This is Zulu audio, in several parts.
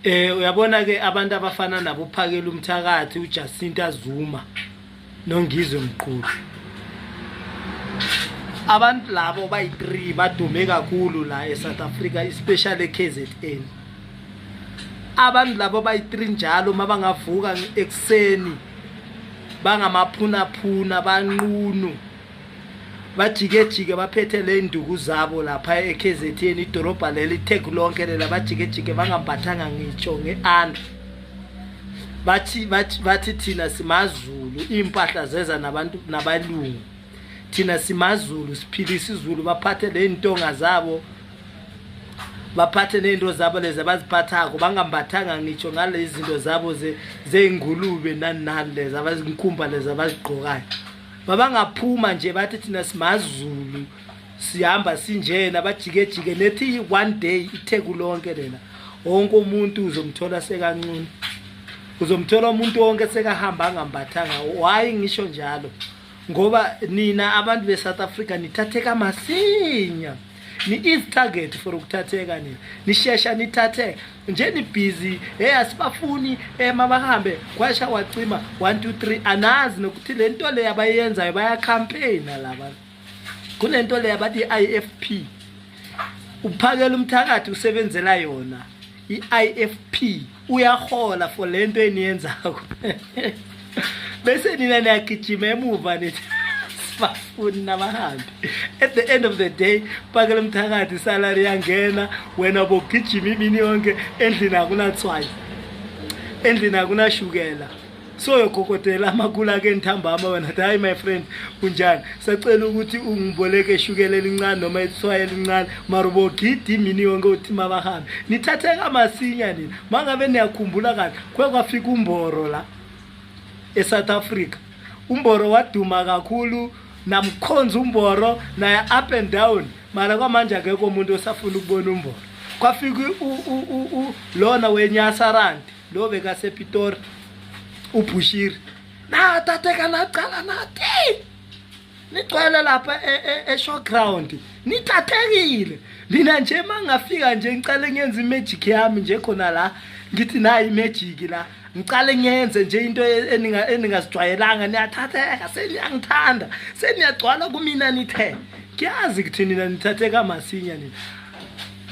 Uyabona ke abantu abafana nabo uphakela umthakathi uJacinta Zuma noNgizwe Mqulu. Abantu labo bayi3 badume kakhulu la eSouth Africa, especially KZN. Abantu labo bayi3 njalo mabangavuka ekseni bangamaphuna phuna banqunu. Bajike baphethe le nduku zabo lapha eKZN, idorobha leli itheke lonke lela, bajike bangambathanga ngitsho ngeanda. Bathi thina simaZulu, impahla zeza nabantu nabalungu. Thina simaZulu, siphilisa iZulu. Baphathe le ntonga zabo, baphathe nento zabo lezi baziphathako, bangambathanga ngitsho ngalezi zinto zabo zeingulube nani lezi abazinkumba lezi abazigqokayo. Babangaphuma nje bathi thina simaZulu, sihamba sinjena, bajike nethi one day itheke lonke lela wonke umuntu uzomthola sekancune. Uzomthola umuntu wonke sekahamba ngambathanga. Why ngisho njalo? Ngoba nina abantu beSouth Africa nithatheka masinya. Ni is target for ukuthatheka nini. Nishesha nithatheka. Nje ni busy, asibafuni mabahambe kwasha wacima 1 2 3 anazi nokuthi lento le abayenzayo baya campaign laba. Kunento le abathi IFP. Uphakela umthakathi usebenzela yona. IFP uyahola for lento eniyenzako. Bese nina niyagijima emuva nithi bafuni nabahambi. At the end of the day phakela umthakathi salary yangena, wena bogijima imini yonke, endlini akunatswayi, endlini akunashukela. So yokokotela amakula ke ntambama wena hayi my friend kunjani, sacela ukuthi ungiboleke shukela elincane noma itswayi elincane, marubo gidi imini yonke uthi mabahambi. Nithatheka masinya nini. Mangabe niyakhumbula kahle kwafika uMboro la eSouth Africa. uMboro waduma kakhulu, namkhonza uMboro naye up and down, mara kwamanje akekho umuntu osafuna ukubona uMboro. Kwafika lona weNyasarand lo bekasePitori uBushiri, nathatheka naqala nathi nigcwele lapha eShowground, nithathekile. Mina nje mangafika nje ngicale ngenza imagic yami nje khona la, ngithi nayi imagic la, ngicale ngenze nje into eningazijwayelanga, niyathatheka, seniyangithanda, seniyagcwala kumina nithe. Ngiyazi ukuthi nina nithatheka masinya nini.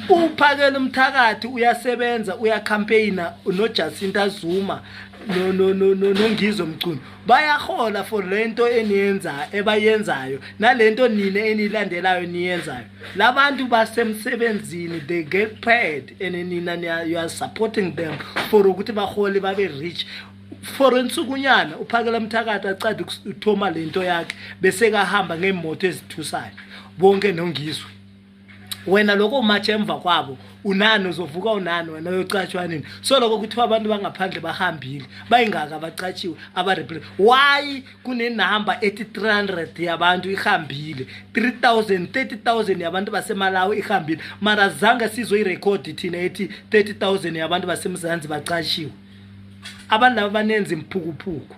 Uphakela umthakathi uyasebenza, uyacampaigna noJacinta Zuma noNgizwe Mqulu. Bayahola for lento eniyenza ebayenzayo nalento nina enilandelayo niyenzayo. Labantu basemsebenzini, they get paid and nina you are supporting them for ukuthi bahole babe rich. For insukunyana uphakela umthakathi acade ukuthoma lento yakhe bese kahamba ngemoto ezithusayo bonke noNgizwe. Wena lokho mathe emva kwabo unani uzovuka unani wena uyocatshwa nini. So lokho kuthiwa abantu bangaphandle bahambile bayingaka abacatshiwe abarepresent. Why kunenamba ethi 300 yabantu ihambile, 3000 30,000 yabantu baseMalawi ihambile, mara zanga sizwe irecord thina ethi 30,000 yabantu baseMzansi bacatshiwe. Abantu laba banenza imphukuphuku.